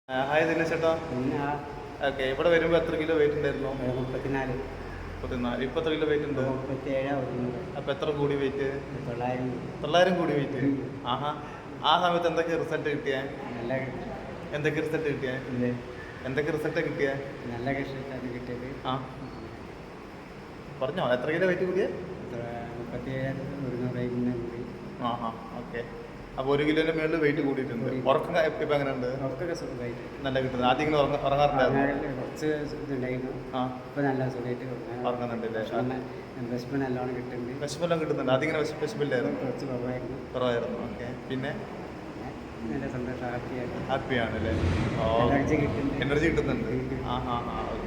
Hi Dinesh ചേട്ടാ. പിന്നെ okay, ഇവിടെ വരുമ്പോൾ എത്ര കിലോ വെയിറ്റ് ഉണ്ടായിരുന്നു? 34. 34. ഇപ്പോൾ എത്ര കിലോ വെയിറ്റ് ഉണ്ട്? 37. അപ്പോൾ എത്ര കൂടി വെയിറ്റ്? 900. 900 കൂടി വെയിറ്റ്. ആഹാ. ആ സമയത്ത് എന്തൊക്കെ റിസൾട്ട് കിട്ടിയേ? നല്ല എന്തൊക്കെ റിസൾട്ട് കിട്ടിയേ? ഇത് എന്തൊക്കെ റിസൾട്ട് കിട്ടിയേ? നല്ല കൃഷിയാണ് കിട്ടിയത്. ആ പറഞ്ഞോ, എത്ര കിലോ വെയിറ്റ് കൂടിയേ? 37 കൂടി. ആഹാ, ഓക്കെ. അപ്പോൾ 1 കിലോൻ്റെ മേളിൽ വെയിറ്റ് കൂടിയിട്ടുണ്ട്. ഉറക്കം ഇപ്പം എങ്ങനെയുണ്ട്? ഉറക്കൊക്കെ സുഖമായിട്ട് നല്ല കിട്ടുന്നത്. ആദ്യം ഇങ്ങനെ ഉറങ്ങാറുണ്ടായിരുന്നു? കുറച്ച് ഇതുണ്ടായിരുന്നു. ആ, ഇപ്പം നല്ല സുഖമായിട്ട് ഉറങ്ങുന്നുണ്ടല്ലേ? വിശപ്പ് നല്ലോണം കിട്ടുന്നുണ്ട്. വിശപ്പെല്ലാം കിട്ടുന്നുണ്ട്. ആദ്യം ഇങ്ങനെ വിശപ്പില്ലായിരുന്നു? കുറച്ച് കുറവായിരുന്നു. കുറവായിരുന്നു. ഓക്കെ. പിന്നെ നല്ല സന്തോഷം, ഹാപ്പിയായിട്ട് ഹാപ്പിയാണല്ലേ? എനർജി കിട്ടുന്നുണ്ട്. എനർജി കിട്ടുന്നുണ്ട്. ആ ഹാ ഹാ, ഓക്കെ.